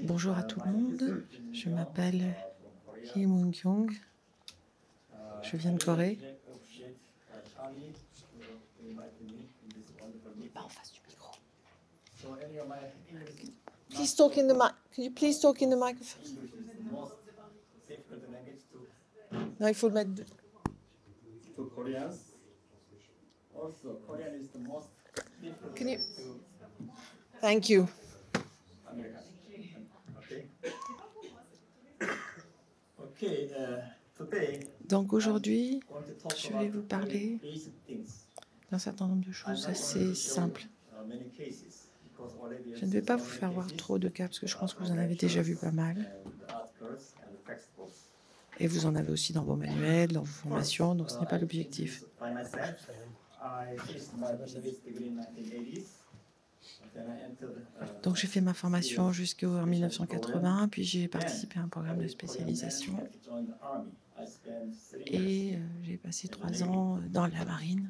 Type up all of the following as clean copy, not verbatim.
Bonjour à tout le monde, je m'appelle Hee Moon-kyung, je viens de Corée. Pas en face du micro. Please talk in the mic. Can you please talk in the microphone? Non, il faut le mettre. Can you? Thank you. Donc aujourd'hui, je vais vous parler d'un certain nombre de choses assez simples. Je ne vais pas vous faire voir trop de cas parce que je pense que vous en avez déjà vu pas mal. Et vous en avez aussi dans vos manuels, dans vos formations, donc ce n'est pas l'objectif. Donc j'ai fait ma formation jusqu'en 1980, puis j'ai participé à un programme de spécialisation. Et j'ai passé 3 ans dans la marine.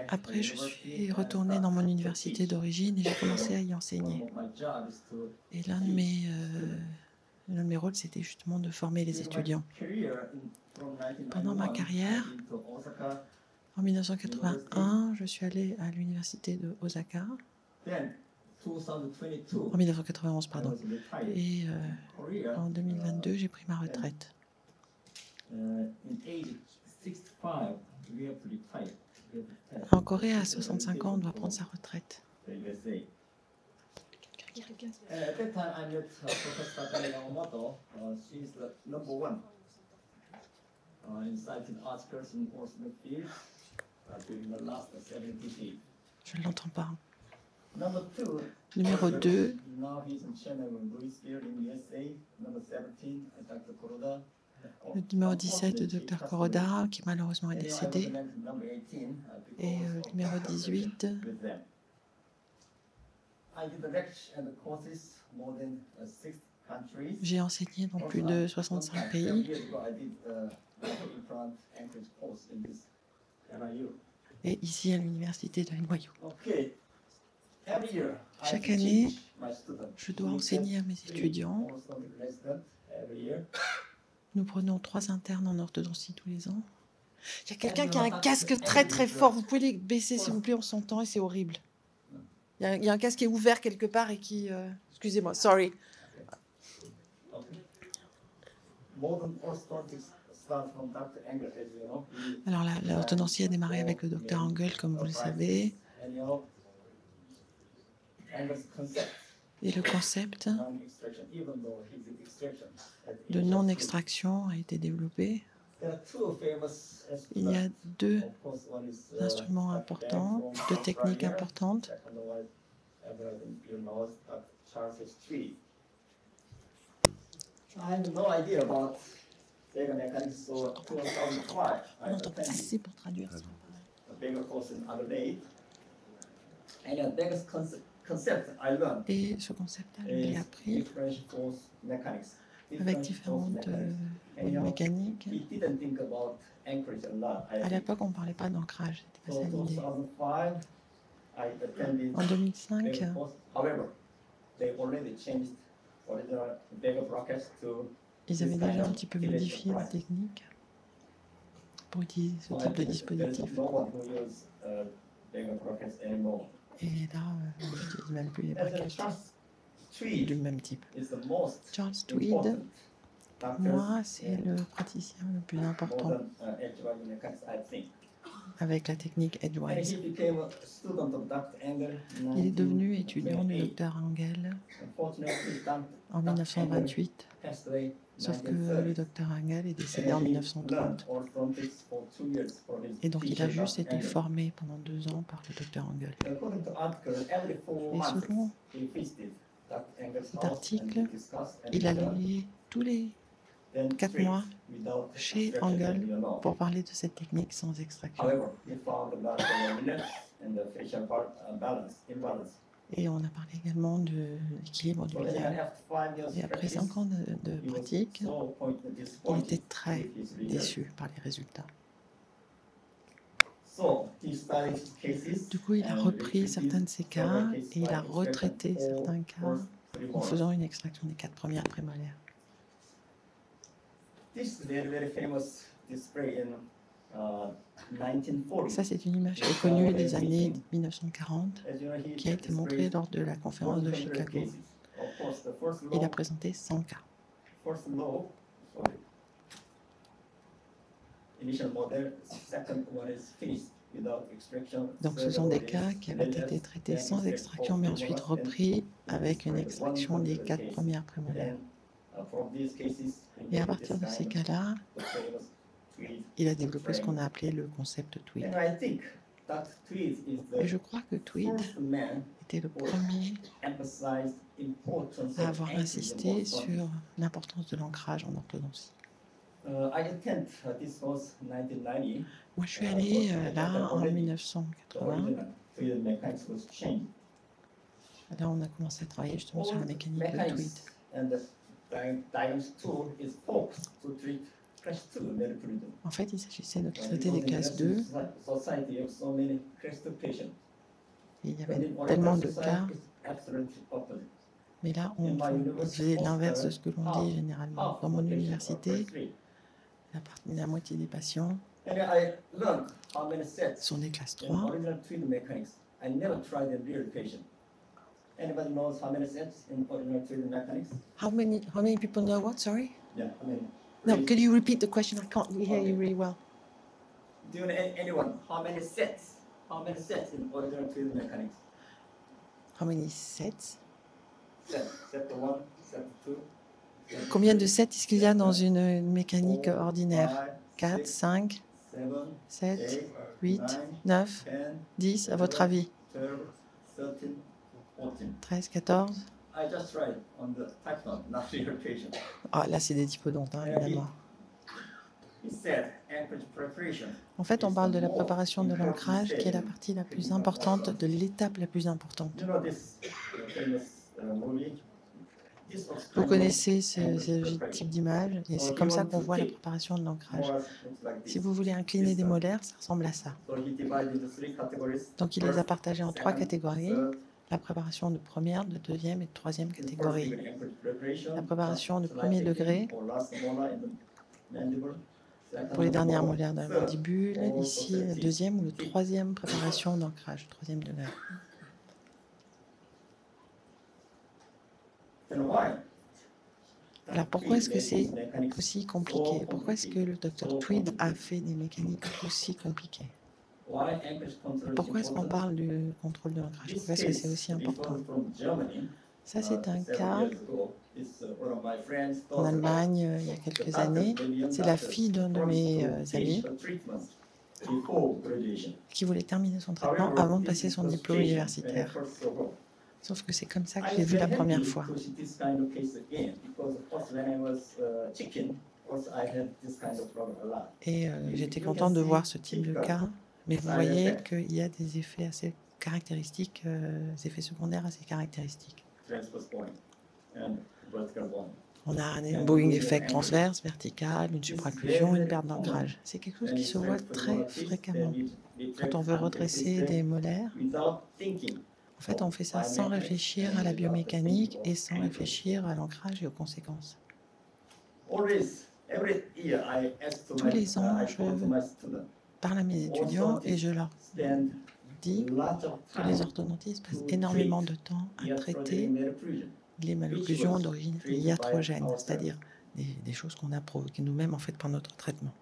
Après, je suis retournée dans mon université d'origine et j'ai commencé à y enseigner. Et l'un de mes rôles, c'était justement de former les étudiants. Pendant ma carrière, en 1981, je suis allée à l'université de Osaka. En 1991, pardon. Et en 2022, j'ai pris ma retraite. En Corée, à 65 ans, on doit prendre sa retraite. Je ne l'entends pas. Numéro 2. Le numéro 17, le Dr Kuroda, qui malheureusement est décédé. Et numéro 18. J'ai enseigné dans plus de 65 pays. Et ici à l'université de NYU. Chaque année, je dois enseigner à mes étudiants. Nous prenons 3 internes en orthodontie tous les ans. Il y a quelqu'un qui a un casque très très fort. Vous pouvez les baisser s'il vous plaît, on s'entend et c'est horrible. Il y a un casque qui est ouvert quelque part et qui... Excusez-moi, sorry. Alors l'orthodontie a démarré avec le docteur Engel, comme vous le savez. Et le concept de non-extraction a été développé. Il y a 2 instruments importants, 2 techniques importantes. On n'entend pas assez pour traduire. Et ce concept-là, je l'ai appris avec différentes mécaniques. À l'époque, on ne parlait pas d'ancrage, c'était pas ça l'idée. En 2005, ils avaient déjà un petit peu modifié la technique pour utiliser ce type de dispositif. Et là, on n'utilise même plus les braquettes du même type. Charles Tweed, pour moi, c'est le praticien le plus important avec la technique Edgewise. Il est devenu étudiant du docteur Engel en 1928, sauf que le docteur Engel est décédé en 1930. Et donc il a juste été formé pendant 2 ans par le docteur Engel. Et selon cet article, il allait tous les 4 mois chez Engel pour parler de cette technique sans extraction. Et on a parlé également de l'équilibre du visage. Et après 5 ans de pratique, il était très déçu par les résultats. Du coup, il a repris certains de ces cas et il a retraité certains cas en faisant une extraction des 4 premières prémolaires. Ça, c'est une image qui est connue des années 1940, qui a été montrée lors de la conférence de Chicago. Il a présenté 100 cas. Donc ce sont des cas qui avaient été traités sans extraction, mais ensuite repris avec une extraction des 4 premières prémolaires. Et à partir de ces cas-là, il a développé ce qu'on a appelé le concept Tweed. Et je crois que Tweed était le premier à avoir insisté sur l'importance de l'ancrage en orthodontie. Moi, je suis allé là en 1980. Là, on a commencé à travailler justement sur la mécanique de Tweed. En fait, il s'agissait de traiter les classes 2. Et il y avait tellement de cas. Mais là, on faisait l'inverse de ce que l'on dit généralement. Dans mon université, la moitié des patients sont des classes 3. How many people know what? Sorry? Yeah, I mean, No, could you repeat the question? I can't hear you really well. do you know anyone? How many sets? How many sets in original Tweed mechanics? How many sets? Set 1, set 2. Combien de sets est-ce qu'il y a dans une mécanique ordinaire? 4, 5, 7, 8, 9, 10, à votre avis? 13, 14? I just tried on the type note, not your patient. Ah, là, c'est des typodontes, hein, évidemment. He said, anchorage preparation. En fait, on parle de la préparation de l'ancrage, qui est la partie la plus importante, de l'étape la plus importante. You know this famous movie? This was Vous kind connaissez of ce anchorage type d'image, et c'est comme ça qu'on voit la préparation de l'ancrage. Si vous voulez incliner des molaires, ça ressemble à ça. So he divided the 3 categories. Donc, il les a partagés en 3 Second, catégories. third, La préparation de première, de deuxième et de troisième first catégorie. degree anchorage preparation, La préparation de just premier like degré or last molar in the mandible. Second, pour les dernières or molaires de la third, mandibule. or Ici, la also deuxième ou la troisième préparation d'ancrage, troisième degré. Then why? Alors pourquoi est-ce que c'est aussi compliqué? Pourquoi est-ce que le docteur Tweed a fait des mécaniques aussi compliquées? Pourquoi est-ce qu'on parle du contrôle de l'ancrage? Pourquoi est-ce que c'est aussi important? Ça, c'est un cas en Allemagne il y a quelques années. C'est la fille d'un de mes amis qui voulait terminer son traitement avant de passer son diplôme universitaire. Sauf que c'est comme ça que je l'ai vu la première fois. Et j'étais contente de voir ce type de cas, mais vous voyez qu'il y a des effets assez caractéristiques, des effets secondaires assez caractéristiques. On a un bowing effect transverse, vertical, une supraocclusion, une perte d'ancrage. C'est quelque chose qui se voit très fréquemment. Quand on veut redresser des molaires, en fait, on fait ça sans réfléchir à la biomécanique et sans réfléchir à l'ancrage et aux conséquences. Tous les ans, je parle à mes étudiants et je leur dis que les orthodontistes passent énormément de temps à traiter les malocclusions d'origine iatrogène, c'est-à-dire des choses qu'on a provoquées nous-mêmes en fait par notre traitement.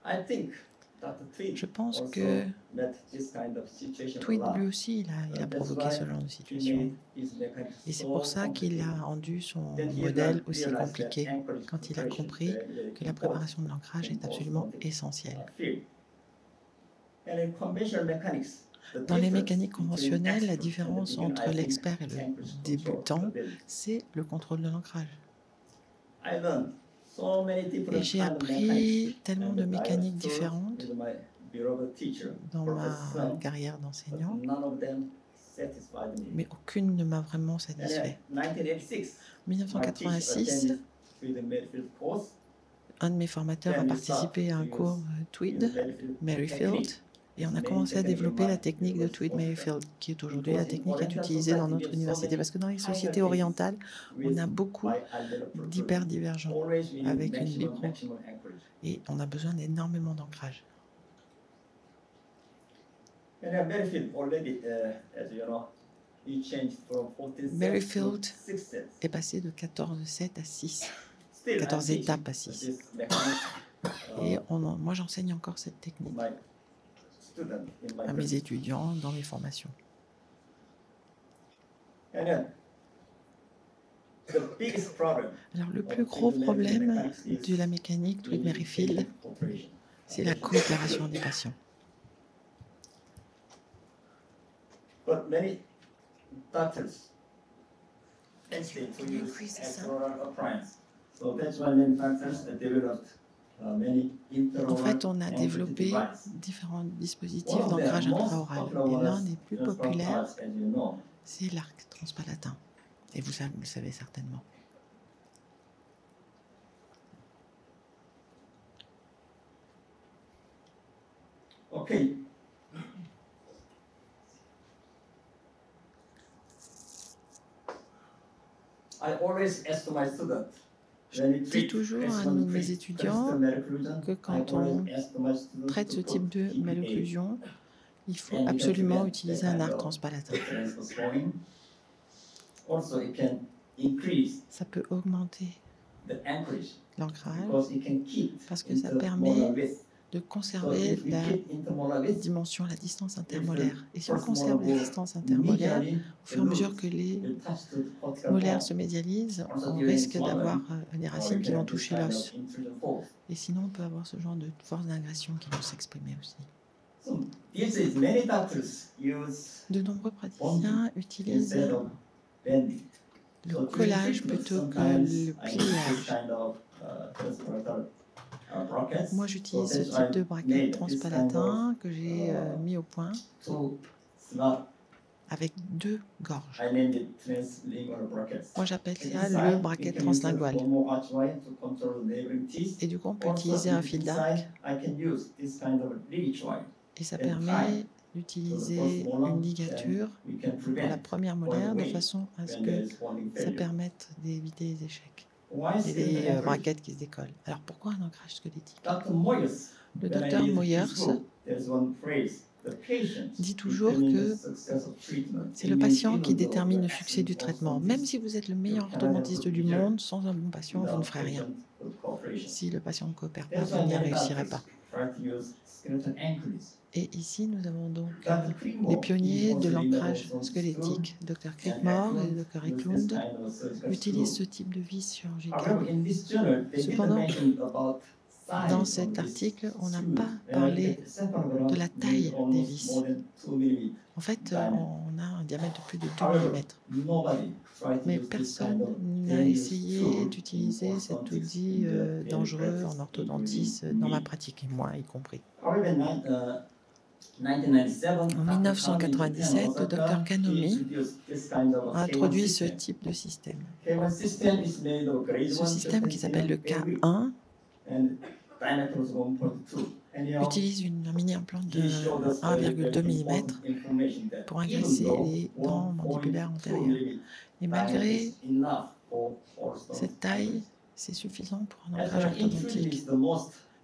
Je pense que Tweed lui aussi, il a provoqué ce genre de situation. Et c'est pour ça qu'il a rendu son modèle aussi compliqué, quand il a compris que la préparation de l'ancrage est absolument essentielle. Dans les mécaniques conventionnelles, la différence entre l'expert et le débutant, c'est le contrôle de l'ancrage. Et j'ai appris tellement de mécaniques différentes dans ma carrière d'enseignant, mais aucune ne m'a vraiment satisfait. En 1986, un de mes formateurs a participé à un cours Tweed, Merrifield, Et on a commencé à développer la technique de Tweed-Merrifield, qui est aujourd'hui la technique qui est utilisée dans notre université. Parce que dans les sociétés orientales, on a beaucoup d'hyperdivergents avec une bipro. Et on a besoin d'énormément d'ancrage. Merrifield est passé de 14-7 à 6, 14 étapes à 6. Et moi, j'enseigne encore cette technique à mes étudiants dans mes formations. Alors, le plus gros problème de la mécanique Tweed-Merrifield, c'est la coopération des patients. En fait, on a développé différents dispositifs d'ancrage intraoral. Et l'un des plus populaires, c'est l'arc transpalatin. Et vous le savez certainement. OK. Je dis toujours à mes étudiants que quand on traite ce type de malocclusion, il faut absolument utiliser un arc transpalatin. Ça peut augmenter l'ancrage parce que ça permet de conserver la dimension, la distance intermolaire. Et si on conserve la distance intermolaire, au fur et à mesure que les molaires se médialisent, on risque d'avoir des racines qui vont toucher l'os. Et sinon, on peut avoir ce genre de force d'ingression qui vont s'exprimer aussi. De nombreux praticiens utilisent le collage plutôt que le pliage. Moi, j'utilise ce type de braquette transpalatin que j'ai mis au point avec 2 gorges. Moi, j'appelle ça le braquette translingual. Et du coup, on peut utiliser un fil d'arc. Et ça permet d'utiliser une ligature pour la première molaire de façon à ce que ça permette d'éviter les échecs et les braquettes qui se décollent. Alors pourquoi un ancrage squelettique? Le docteur Moyers dit toujours que c'est le patient qui détermine le succès du traitement. Même si vous êtes le meilleur orthodontiste du monde, sans un bon patient, vous ne ferez rien. Si le patient ne coopère pas, vous n'y réussirez pas. Et ici, nous avons donc les pionniers de l'ancrage squelettique. Dr Creekmore et Dr Eklund utilisent ce type de vis chirurgicale. Cependant, dans cet article, on n'a pas parlé de la taille des vis. En fait, on a un diamètre de plus de 2 mm. Mais personne n'a essayé d'utiliser cet outil dangereux en orthodontisme dans ma pratique, et moi y compris. En 1997, le Dr Kanomi a introduit ce type de système. Ce système qui s'appelle le K1 utilise un mini-implant de 1,2 mm pour agresser les dents mandibulaires antérieures. Et malgré cette taille, c'est suffisant pour un ancrage orthodontique.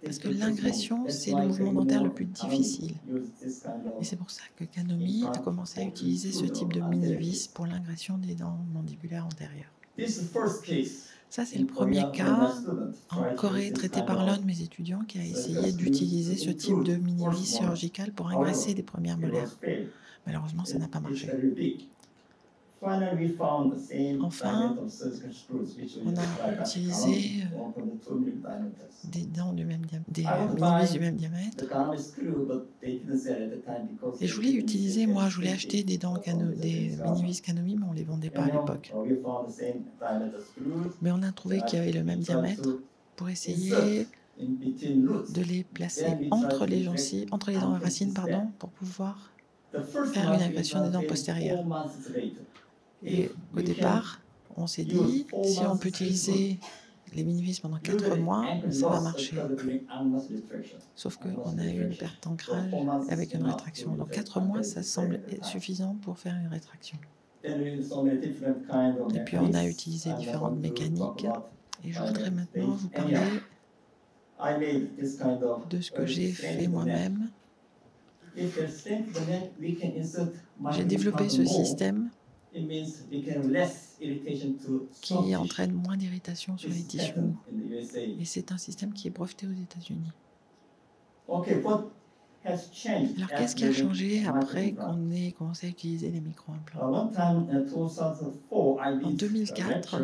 Parce que l'ingression, c'est le mouvement dentaire le plus difficile. Et c'est pour ça que Kanomi a commencé à utiliser ce type de mini-vis pour l'ingression des dents mandibulaires antérieures. Ça, c'est le premier cas en Corée traité par l'un de mes étudiants qui a essayé d'utiliser ce type de mini-vis chirurgical pour agresser les premières molaires. Malheureusement, ça n'a pas marché. Enfin, on a utilisé des dents du même diamètre, des mini-vis du même diamètre. Et je voulais utiliser, moi, je voulais acheter des mini-vis Kanomi, mais on ne les vendait pas à l'époque. Mais on a trouvé qu'il y avait le même diamètre pour essayer de les placer entre les gencives, entre les dents racines, pardon, pour pouvoir faire une agression des dents postérieures. Et au départ, on s'est dit, si on peut utiliser les mini-vis pendant 4 mois, ça va marcher. Sauf qu'on a eu une perte d'ancrage avec une rétraction. Donc 4 mois, ça semble suffisant pour faire une rétraction. Et puis on a utilisé différentes mécaniques. Et je voudrais maintenant vous parler de ce que j'ai fait moi-même. J'ai développé ce système qui entraîne moins d'irritation sur les tissus. Et c'est un système qui est breveté aux États-Unis. Alors, qu'est-ce qui a changé après qu'on ait commencé à utiliser les micro-implants? En 2004,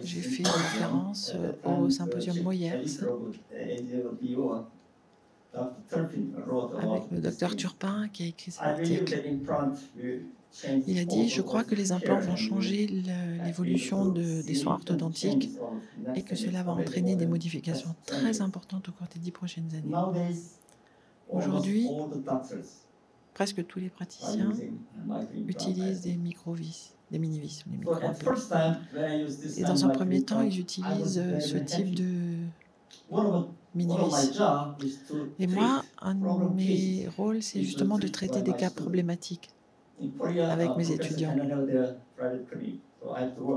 j'ai fait une conférence au symposium Moyers avec le docteur Turpin qui a écrit cet article. Il a dit « Je crois que les implants vont changer l'évolution des soins orthodontiques et que cela va entraîner des modifications très importantes au cours des 10 prochaines années. » Aujourd'hui, presque tous les praticiens utilisent des micro-vis, des mini-vis, des micro-implants. Et dans un premier temps, ils utilisent ce type de mini-vis. Et moi, un de mes rôles, c'est justement de traiter des cas problématiques avec mes étudiants.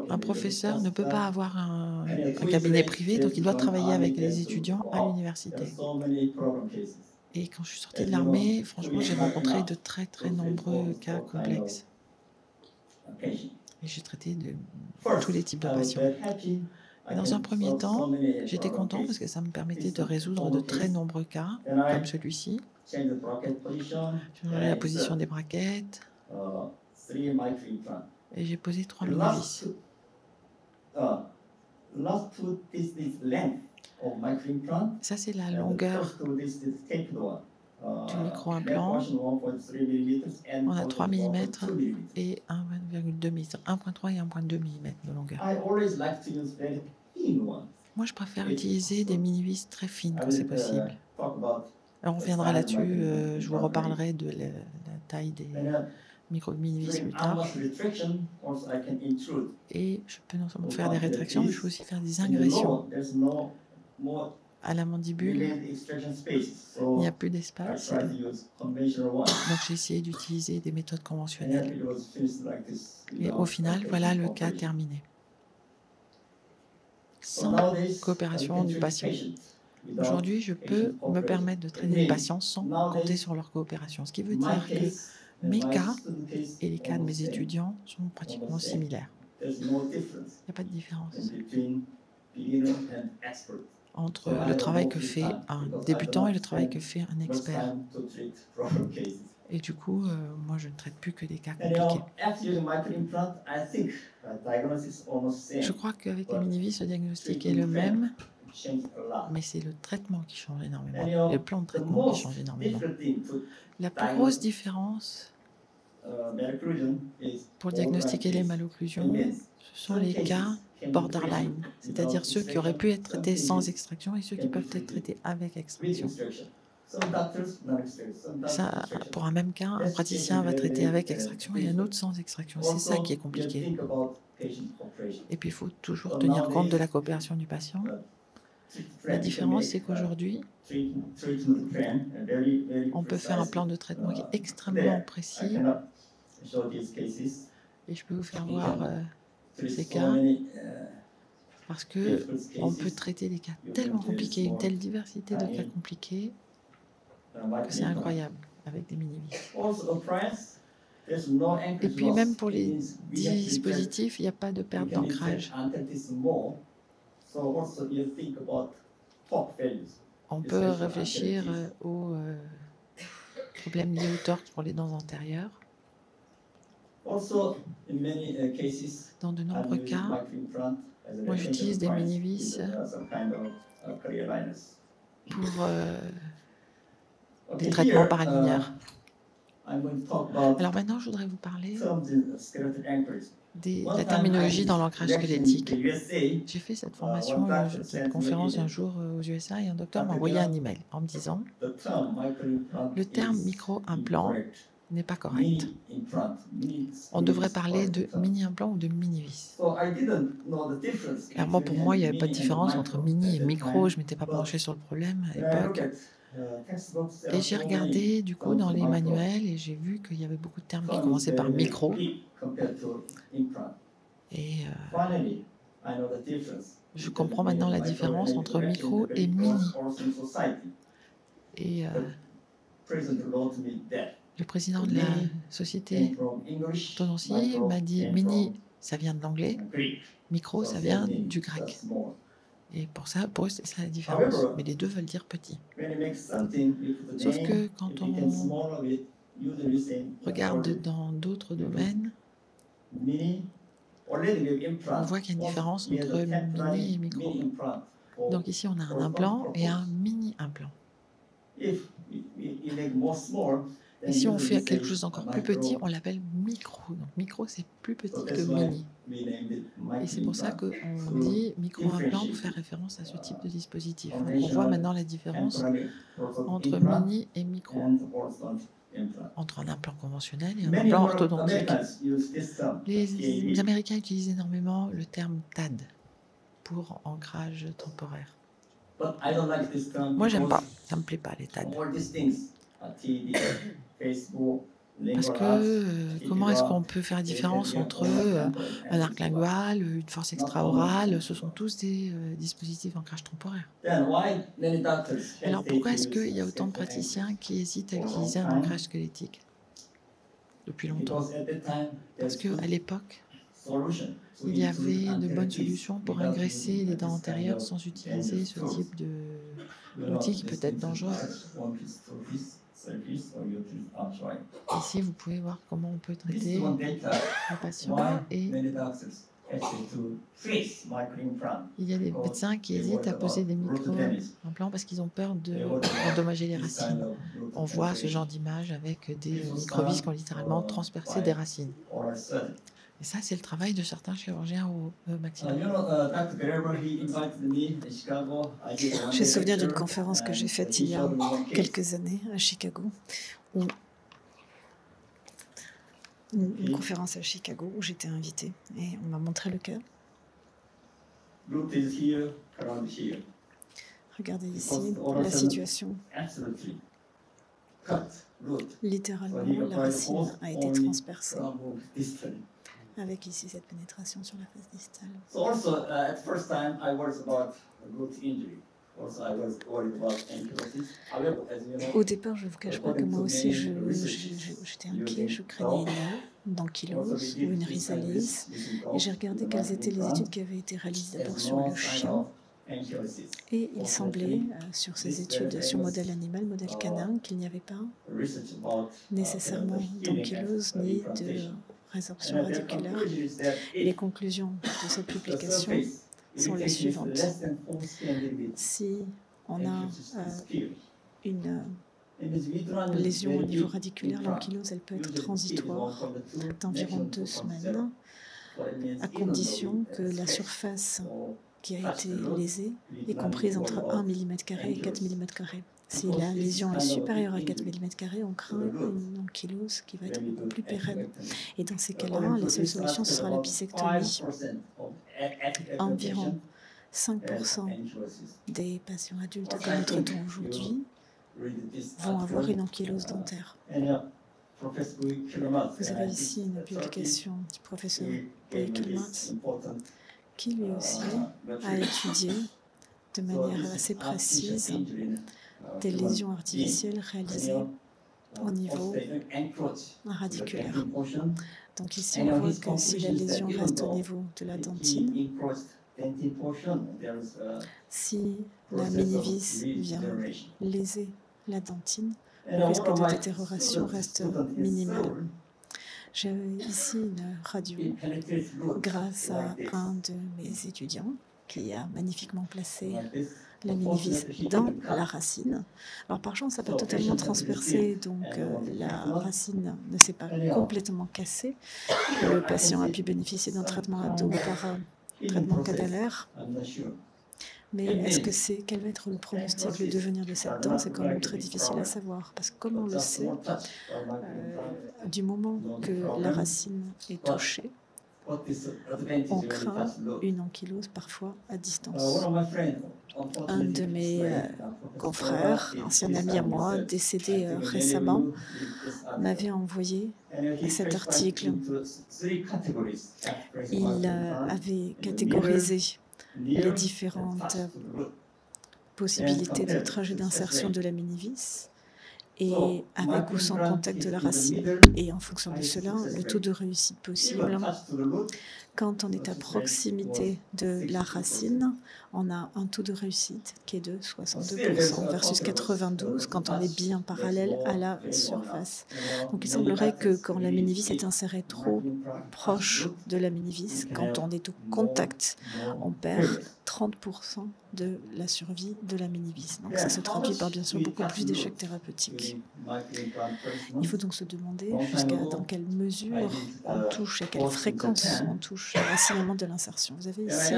Un professeur ne peut pas avoir un cabinet privé, donc il doit travailler avec les étudiants à l'université. Et quand je suis sortie de l'armée, franchement, j'ai rencontré de très nombreux cas complexes. Et j'ai traité de tous les types de patients. Et dans un premier temps, j'étais content parce que ça me permettait de résoudre de très nombreux cas, comme celui-ci. J'ai changé la position des braquettes. Et j'ai posé 3 mini-vis. Ça, c'est la longueur du micro-implant. On a 3 mm et 1,2 mm, 1,3 et 1,2 mm de longueur. Moi, je préfère utiliser des mini-vis très fines quand c'est possible. Alors, on reviendra là-dessus. Je vous reparlerai de la taille des mini-vis plus tard. Et je peux non seulement faire des rétractions, mais je peux aussi faire des ingressions. À la mandibule, il n'y a plus d'espace. Donc j'ai essayé d'utiliser des méthodes conventionnelles. Et au final, voilà le cas terminé. Sans coopération du patient. Aujourd'hui, je peux me permettre de traiter les patients sans compter sur leur coopération. Ce qui veut dire que mes cas et les cas de mes étudiants sont pratiquement similaires. Il n'y a pas de différence entre le travail que fait un débutant et le travail que fait un expert. Et du coup, moi, je ne traite plus que des cas compliqués. Je crois qu'avec les mini-vis, le diagnostic est le même, mais c'est le traitement qui change énormément, le plan de traitement qui change énormément. La plus grosse différence pour diagnostiquer les malocclusions, ce sont les cas borderline, c'est-à-dire ceux qui auraient pu être traités sans extraction et ceux qui peuvent être traités avec extraction. Ça, pour un même cas, un praticien va traiter avec extraction et un autre sans extraction. C'est ça qui est compliqué. Et puis, il faut toujours tenir compte de la coopération du patient. La différence, c'est qu'aujourd'hui, on peut faire un plan de traitement qui est extrêmement précis. Et je peux vous faire voir ces cas, parce qu'on peut traiter des cas tellement compliqués, une telle diversité de cas compliqués, que c'est incroyable avec des mini-vis. Et puis même pour les dispositifs, il n'y a pas de perte d'ancrage. On peut réfléchir aux problèmes liés au torse pour les dents antérieures. Dans de nombreux cas, moi j'utilise des mini-vis pour des traitements paralinéaires. Alors maintenant, je voudrais vous parler de la terminologie dans l'ancrage squelettique. J'ai fait cette formation, cette conférence un jour aux USA, et un docteur m'a envoyé un email en me disant « Le terme micro-implant n'est pas correct. On devrait parler de mini-implant ou de mini-vis. Alors moi, pour moi, il n'y avait pas de différence entre mini et micro. Je ne m'étais pas penché sur le problème à l'époque. Et j'ai regardé du coup dans les manuels et j'ai vu qu'il y avait beaucoup de termes qui commençaient par micro. Et je comprends maintenant la différence entre micro et mini. Et le président de la société orthodontie m'a dit mini, ça vient de l'anglais, micro, ça vient du grec. Et pour eux, c'est ça la différence. Mais les deux veulent dire petit. Sauf que quand on regarde dans d'autres domaines, on voit qu'il y a une différence entre mini et micro. Donc ici, on a un implant et un mini-implant. Et si on fait quelque chose d'encore plus petit, on l'appelle micro. Donc micro, c'est plus petit que mini. Et c'est pour ça qu'on dit micro-implant pour faire référence à ce type de dispositif. Donc on voit maintenant la différence entre mini et micro, entre un implant conventionnel et un implant orthodontique. Les Américains utilisent énormément le terme TAD pour ancrage temporaire. Moi, j'aime pas. Ça me plaît pas, les TAD. Parce que comment est-ce qu'on peut faire la différence entre un arc lingual, une force extra-orale? Ce sont tous des dispositifs d'ancrage temporaire. Alors pourquoi est-ce qu'il y a autant de praticiens qui hésitent à utiliser un ancrage squelettique depuis longtemps? Parce qu'à l'époque, il y avait de bonnes solutions pour engraisser les dents antérieures sans utiliser ce type d'outil qui peut être dangereux. Ici, vous pouvez voir comment on peut traiter les patients. Et il y a des médecins qui hésitent à poser des micro-implants parce qu'ils ont peur d'endommager les racines. On voit ce genre d'image avec des microvis qui ont littéralement transpercé des racines. Et ça, c'est le travail de certains chirurgiens au maxillaire. J'ai souvenir d'une conférence que j'ai faite il y a quelques années à Chicago, une conférence à Chicago où j'étais invitée et on m'a montré le cas. Regardez ici la situation. Littéralement, la racine a été transpercée. Avec ici cette pénétration sur la face distale. Au départ, je ne vous cache pas que moi aussi, j'étais inquiet, je craignais une ankylose ou une rhizalyse. Et j'ai regardé quelles étaient les études qui avaient été réalisées d'abord sur le chien. Et il semblait, sur ces études sur modèle animal, modèle canin, qu'il n'y avait pas nécessairement d'ankylose ni de résorption radiculaire. Les conclusions de cette publication sont les suivantes. Si on a une lésion au niveau radiculaire, l'ankylose, elle peut être transitoire d'environ 2 semaines, à condition que la surface qui a été lésée est comprise entre 1 mm² et 4 mm². Si la lésion est supérieure à 4 mm², on craint une ankylose qui va être beaucoup plus pérenne. Et dans ces cas-là, la seule solution, ce sera la bisectomie. Environ 5% des patients adultes que nous traitons aujourd'hui vont avoir une ankylose dentaire. Vous avez ici une publication du professeur Boykelmans qui lui aussi a étudié de manière assez précise des lésions artificielles réalisées au niveau radiculaire. Donc ici, on voit que si la lésion reste au niveau de la dentine, si la mini-vis vient léser la dentine, le risque de détérioration reste minimal. J'ai ici une radio grâce à un de mes étudiants qui a magnifiquement placé la mini-vis dans la racine. Alors par chance, ça n'a pas totalement transpercé, donc la racine ne s'est pas complètement cassée. Le patient a pu bénéficier d'un traitement ado par traitement cadavère. Mais est-ce que quel va être le pronostic, le devenir de cette dent? C'est quand même très difficile à savoir, parce que comme on le sait, du moment que la racine est touchée, on craint une ankylose parfois à distance. Un de mes confrères, ancien ami à moi, décédé récemment, m'avait envoyé cet article. Il avait catégorisé les différentes possibilités de trajet d'insertion de la mini-vis, et avec ou sans contact de la racine. Et en fonction de cela, le taux de réussite possible. Quand on est à proximité de la racine, on a un taux de réussite qui est de 62% versus 92% quand on est bien parallèle à la surface. Donc il semblerait que quand la mini-vis est insérée trop proche de la mini-vis, quand on est au contact, on perd 30% de la survie de la mini-vis. Donc ça se traduit par bien sûr beaucoup plus d'échecs thérapeutiques. Il faut donc se demander dans quelle mesure on touche, à quelle fréquence on touche l'assignament de l'insertion. Vous avez ici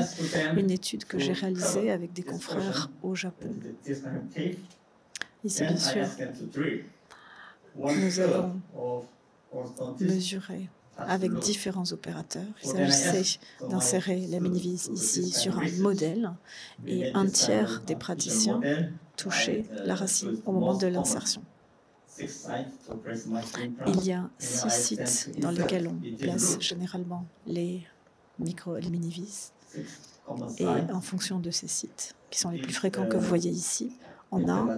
une étude que j'ai réalisée avec des confrères au Japon. Ici, bien sûr, nous avons mesuré avec différents opérateurs. Il s'agissait d'insérer la mini-vis ici sur un modèle, et un tiers des praticiens touchaient la racine au moment de l'insertion. Il y a 6 sites dans lesquels on place généralement les mini-vis, et en fonction de ces sites, qui sont les plus fréquents que vous voyez ici, on a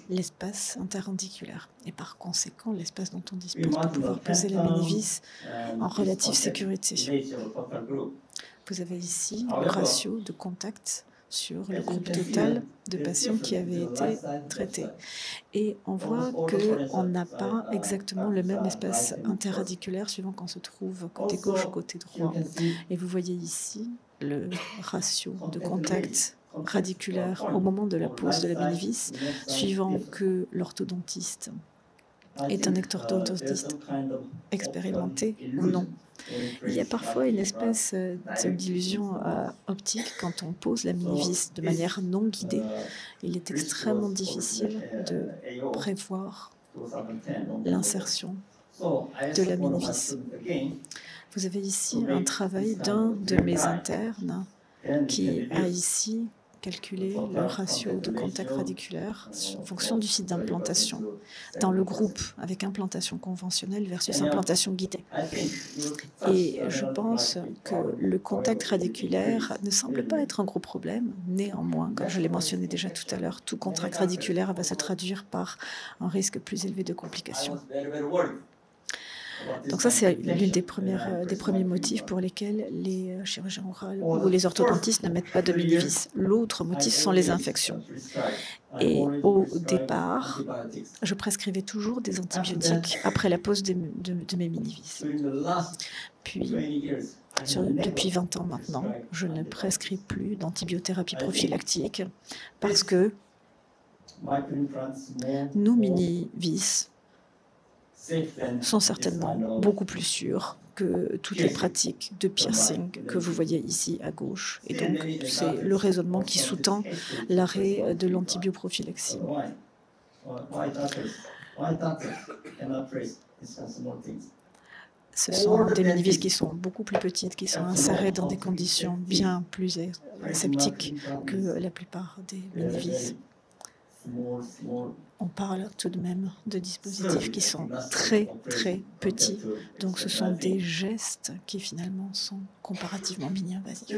l'espace interrandiculaire. Et par conséquent, l'espace dont on dispose pour pouvoir poser la mini-vis en relative sécurité. Vous avez ici le ratio de contact sur le groupe total de patients qui avaient été traités. Et on voit qu'on n'a pas exactement le même espace interradiculaire suivant qu'on se trouve côté gauche ou côté droit. Et vous voyez ici le ratio de contact radiculaire au moment de la pose de la mini-vis, suivant que l'orthodontiste est un orthodontiste expérimenté ou non. Il y a parfois une espèce d'illusion optique quand on pose la mini-vis de manière non guidée. Il est extrêmement difficile de prévoir l'insertion de la mini-vis. Vous avez ici un travail d'un de mes internes qui a ici calculé le ratio de contact radiculaire en fonction du site d'implantation dans le groupe avec implantation conventionnelle versus implantation guidée. Et je pense que le contact radiculaire ne semble pas être un gros problème. Néanmoins, comme je l'ai mentionné déjà tout à l'heure, tout contact radiculaire va se traduire par un risque plus élevé de complications. Donc ça, c'est l'une des premiers motifs pour lesquels les chirurgiens oraux ou les orthodontistes ne mettent pas de mini-vis. L'autre motif sont les infections. Et au départ, je prescrivais toujours des antibiotiques après la pose de mes mini-vis. Puis, depuis 20 ans maintenant, je ne prescris plus d'antibiothérapie prophylactique parce que nos mini-vis sont certainement beaucoup plus sûrs que toutes les pratiques de piercing que vous voyez ici à gauche. Et donc, c'est le raisonnement qui sous-tend l'arrêt de l'antibioprophylaxie. Ce sont des mini-vis qui sont beaucoup plus petites, qui sont insérées dans des conditions bien plus aseptiques que la plupart des mini-vis. On parle tout de même de dispositifs qui sont très, très petits. Donc, ce sont des gestes qui, finalement, sont comparativement mini-invasifs.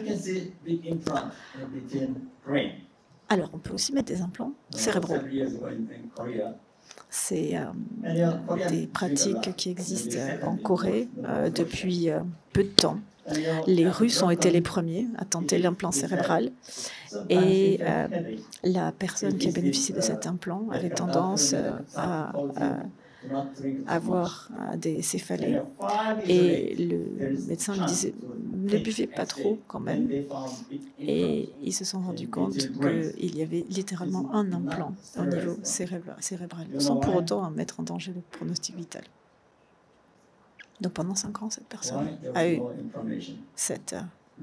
Alors, on peut aussi mettre des implants cérébraux. C'est des pratiques qui existent en Corée depuis peu de temps. Les Russes ont été les premiers à tenter l'implant cérébral, et la personne qui a bénéficié de cet implant avait tendance à avoir des céphalées, et le médecin lui disait ne buvez pas trop quand même, et ils se sont rendus compte qu'il y avait littéralement un implant au niveau cérébral, sans pour autant mettre en danger le pronostic vital. Donc pendant 5 ans, cette personne a eu cette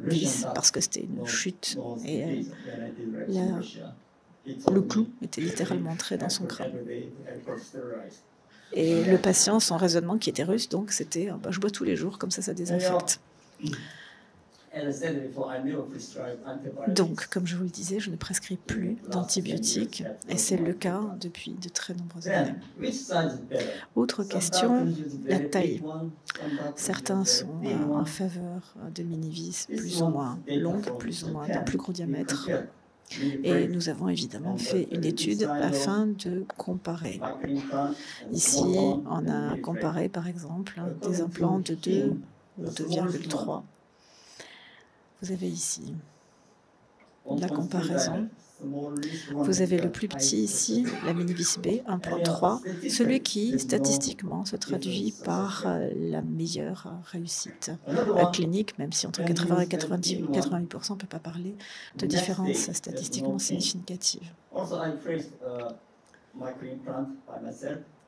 vis parce que c'était une chute et le clou était littéralement entré dans son crâne. Et le patient, son raisonnement qui était russe, donc c'était je bois tous les jours, comme ça désinfecte. Donc, comme je vous le disais, je ne prescris plus d'antibiotiques et c'est le cas depuis de très nombreuses années. Autre question, la taille. Certains sont en faveur de mini-vis plus ou moins longues, plus ou moins d'un plus gros diamètre. Et nous avons évidemment fait une étude afin de comparer. Ici, on a comparé par exemple des implants de 2 ou 2,3. Vous avez ici la comparaison. Vous avez le plus petit ici, la mini-vis B, implant 3, celui qui statistiquement se traduit par la meilleure réussite clinique, même si entre 80 et 88%, on ne peut pas parler de différence statistiquement significative.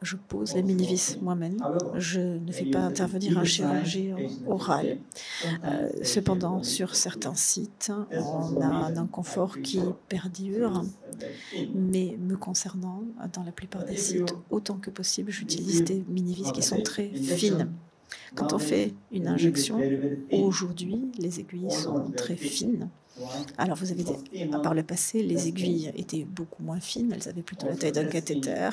Je pose les mini-vis moi-même. Je ne fais pas intervenir un chirurgien oral. Cependant, sur certains sites, on a un inconfort qui perdure. Mais me concernant, dans la plupart des sites, autant que possible, j'utilise des mini-vis qui sont très fines. Quand on fait une injection, aujourd'hui, les aiguilles sont très fines. Alors, vous avez par le passé, les aiguilles étaient beaucoup moins fines, elles avaient plutôt la taille d'un cathéter.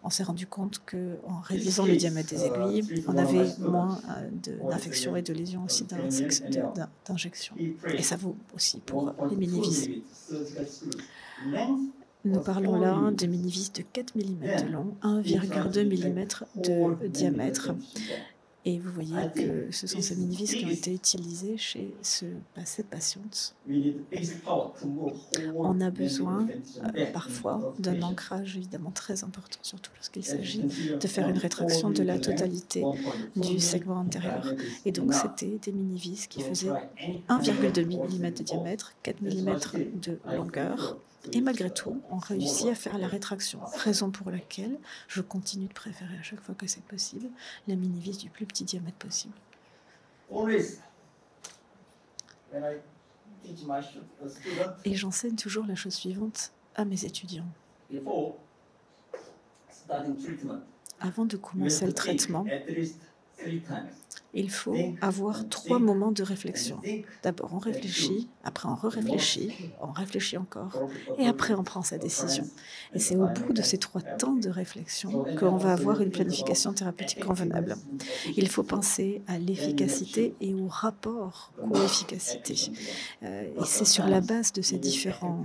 On s'est rendu compte qu'en réduisant le diamètre des aiguilles, on avait moins d'infections et de lésions aussi d'injection. Et ça vaut aussi pour les mini-vis. Nous parlons là de mini-vis de 4 mm de long, 1,2 mm de diamètre. Et vous voyez que ce sont ces mini-vis qui ont été utilisées chez cette patiente. On a besoin parfois d'un ancrage évidemment très important, surtout lorsqu'il s'agit de faire une rétraction de la totalité du segment antérieur. Et donc c'était des mini-vis qui faisaient 1,2 mm de diamètre, 4 mm de longueur. Et malgré tout, on réussit à faire la rétraction, raison pour laquelle je continue de préférer à chaque fois que c'est possible la mini-vis du plus petit diamètre possible. Et j'enseigne toujours la chose suivante à mes étudiants. Avant de commencer le traitement, il faut avoir 3 moments de réflexion. D'abord, on réfléchit, après on réfléchit encore, et après on prend sa décision. Et c'est au bout de ces 3 temps de réflexion qu'on va avoir une planification thérapeutique convenable. Il faut penser à l'efficacité et au rapport coût-efficacité. Et c'est sur la base de ces différents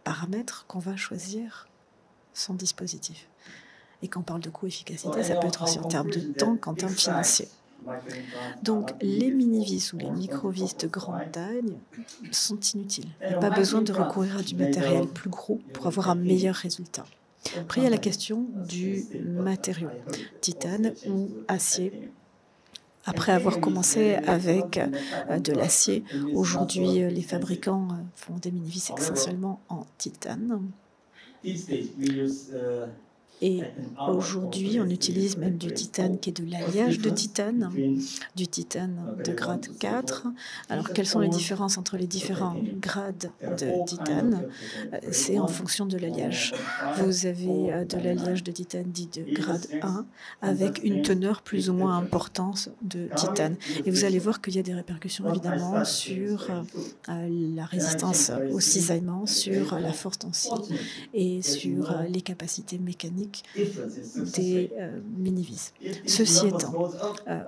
paramètres qu'on va choisir son dispositif. Et quand on parle de coût-efficacité, ça peut être aussi en termes de temps qu'en termes financiers. Donc, les mini-vis ou les micro-vis de grande taille sont inutiles. Il n'y a pas besoin de recourir à du matériel plus gros pour avoir un meilleur résultat. Après, il y a la question du matériau, titane ou acier. Après avoir commencé avec de l'acier, aujourd'hui, les fabricants font des mini-vis essentiellement en titane. Et aujourd'hui, on utilise même du titane qui est de l'alliage de titane, du titane de grade 4. Alors, quelles sont les différences entre les différents grades de titane? C'est en fonction de l'alliage. Vous avez de l'alliage de titane dit de grade 1, avec une teneur plus ou moins importante de titane. Et vous allez voir qu'il y a des répercussions évidemment sur la résistance au cisaillement, sur la force tensile et sur les capacités mécaniques des mini-vis. Ceci étant,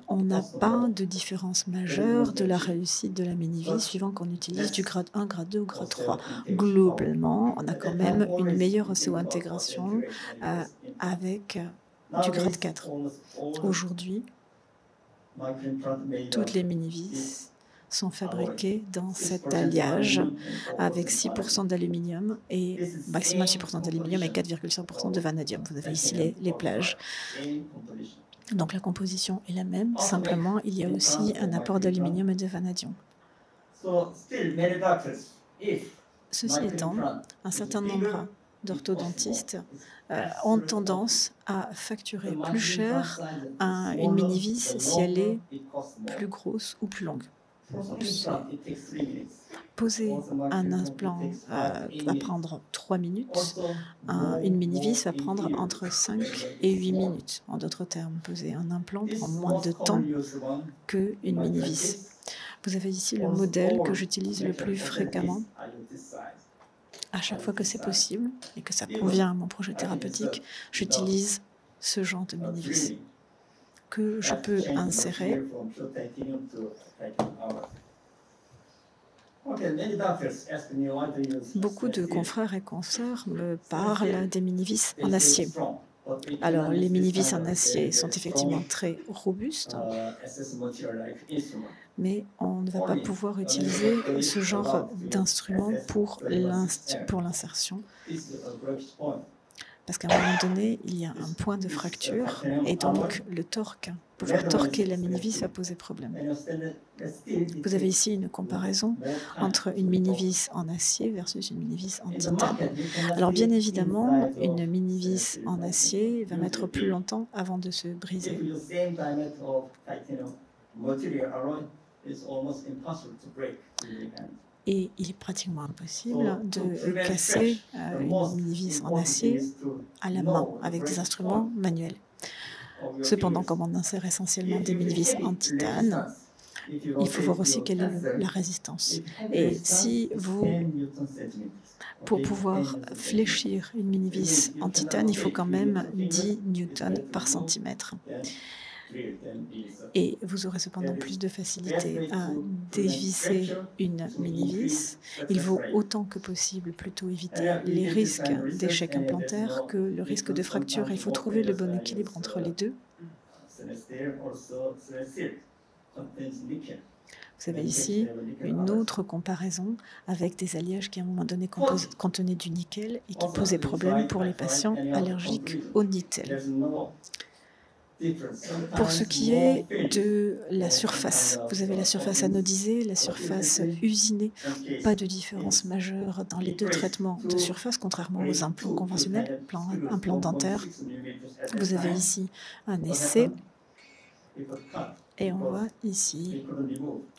on n'a pas de différence majeure de la réussite de la mini-vis suivant qu'on utilise du grade 1, grade 2 ou grade 3. Globalement, on a quand même une meilleure osséo-intégration avec du grade 4. Aujourd'hui, toutes les mini-vis sont fabriquées dans cet alliage avec 6% d'aluminium et maximal 6% d'aluminium et 4,5% de vanadium. Vous avez ici les plages. Donc la composition est la même, simplement il y a aussi un apport d'aluminium et de vanadium. Ceci étant, un certain nombre d'orthodontistes ont tendance à facturer plus cher une mini-vis si elle est plus grosse ou plus longue. Poser un implant va prendre 3 minutes, une mini-vis va prendre entre 5 et 8 minutes. En d'autres termes, poser un implant prend moins de temps qu'une mini-vis. Vous avez ici le modèle que j'utilise le plus fréquemment. À chaque fois que c'est possible et que ça convient à mon projet thérapeutique, j'utilise ce genre de mini-vis que je peux insérer. Beaucoup de confrères et consoeurs me parlent des mini-vis en acier. Alors, les mini-vis en acier sont effectivement très robustes, mais on ne va pas pouvoir utiliser ce genre d'instrument pour l'insertion. Parce qu'à un moment donné, il y a un point de fracture et donc le torque, pouvoir torquer la mini-vis va poser problème. Vous avez ici une comparaison entre une mini-vis en acier versus une mini-vis en titane. Alors bien évidemment, une mini-vis en acier va mettre plus longtemps avant de se briser. Et il est pratiquement impossible de casser une mini-vis en acier à la main avec des instruments manuels. Cependant, comme on insère essentiellement des mini-vis en titane, il faut voir aussi quelle est la résistance. Et si vous, pour pouvoir fléchir une mini-vis en titane, il faut quand même 10 newtons par centimètre. Et vous aurez cependant plus de facilité à dévisser une mini-vis. Il vaut autant que possible plutôt éviter les risques d'échec implantaire que le risque de fracture. Il faut trouver le bon équilibre entre les deux. Vous avez ici une autre comparaison avec des alliages qui à un moment donné contenaient du nickel et qui posaient problème pour les patients allergiques au nickel. Pour ce qui est de la surface, vous avez la surface anodisée, la surface usinée. Pas de différence majeure dans les deux traitements de surface, contrairement aux implants conventionnels, implants dentaires. Vous avez ici un essai et on voit ici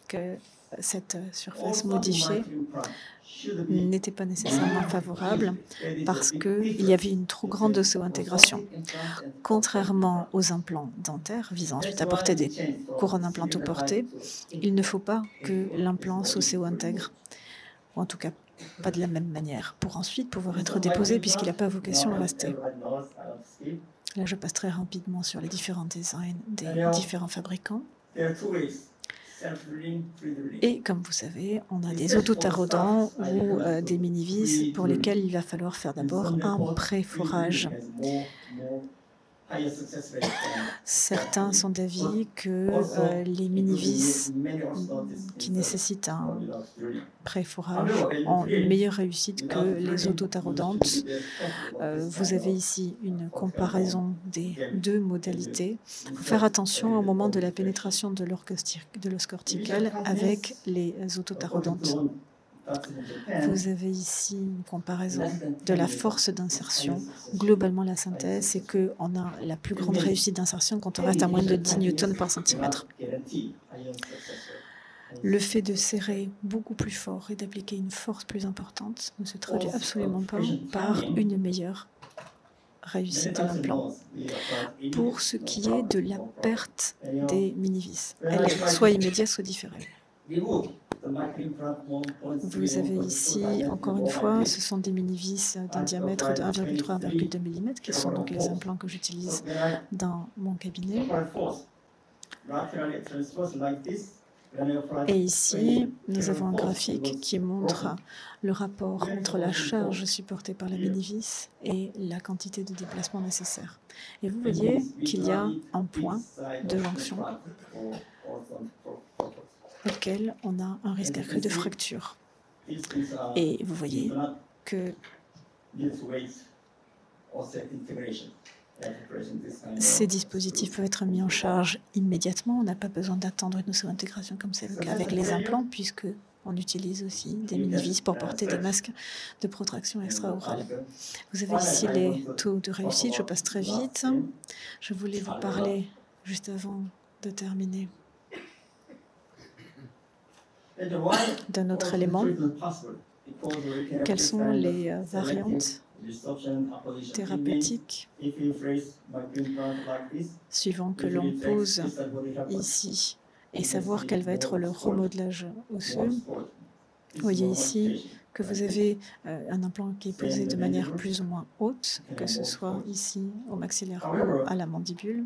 que cette surface modifiée n'était pas nécessairement favorable parce qu'il y avait une trop grande osso-intégration. Contrairement aux implants dentaires visant ensuite à porter des couronnes implantoportées, il ne faut pas que l'implant s'osséo-intègre, ou en tout cas pas de la même manière, pour ensuite pouvoir être déposé puisqu'il n'a pas vocation à rester. Là, je passe très rapidement sur les différents designs des différents fabricants. Et comme vous savez, on a des autotarodants ou des mini-vis pour lesquels il va falloir faire d'abord un pré-forage. Certains sont d'avis que les mini-vis qui nécessitent un pré-forage ont une meilleure réussite que les autotarodantes. Vous avez ici une comparaison des deux modalités. Il faut faire attention au moment de la pénétration de l'os cortical avec les autotarodantes. Vous avez ici une comparaison de la force d'insertion. Globalement, la synthèse, c'est qu'on a la plus grande réussite d'insertion quand on reste à moins de 10 newtons par centimètre. Le fait de serrer beaucoup plus fort et d'appliquer une force plus importante ne se traduit absolument pas par une meilleure réussite de l'implant. Pour ce qui est de la perte des mini-vis, elle est soit immédiate, soit différée. Vous avez ici, encore une fois, ce sont des mini-vis d'un diamètre de 1,3 à 1,2 mm, qui sont donc les implants que j'utilise dans mon cabinet. Et ici, nous avons un graphique qui montre le rapport entre la charge supportée par la mini-vis et la quantité de déplacement nécessaire. Et vous voyez qu'il y a un point de jonction auquel on a un risque accru de fracture. Et vous voyez que ces dispositifs peuvent être mis en charge immédiatement. On n'a pas besoin d'attendre une osso-intégration comme c'est le cas avec les implants, puisque on utilise aussi des mini-vis pour porter des masques de protraction extra-orale. Vous avez ici les taux de réussite. Je passe très vite. Je voulais vous parler, juste avant de terminer, d'un autre élément. Quelles sont les variantes thérapeutiques suivant que l'on pose ici et savoir quel va être le remodelage osseux. Vous voyez ici que vous avez un implant qui est posé de manière plus ou moins haute, que ce soit ici au maxillaire ou à la mandibule.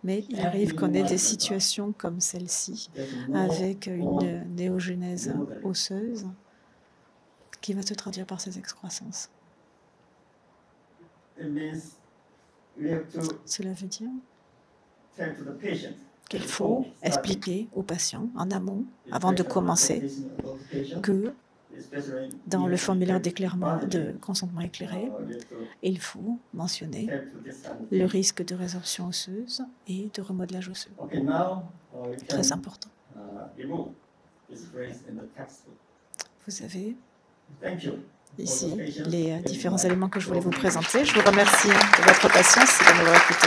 Mais il arrive qu'on ait des situations comme celle-ci, avec une néogenèse osseuse qui va se traduire par ces excroissances. Cela veut dire qu'il faut expliquer au patient en amont, avant de commencer, que dans le formulaire de consentement éclairé, il faut mentionner le risque de résorption osseuse et de remodelage osseux. Très important. Vous avez ici les différents éléments que je voulais vous présenter. Je vous remercie de votre patience et de m'avoir écouté.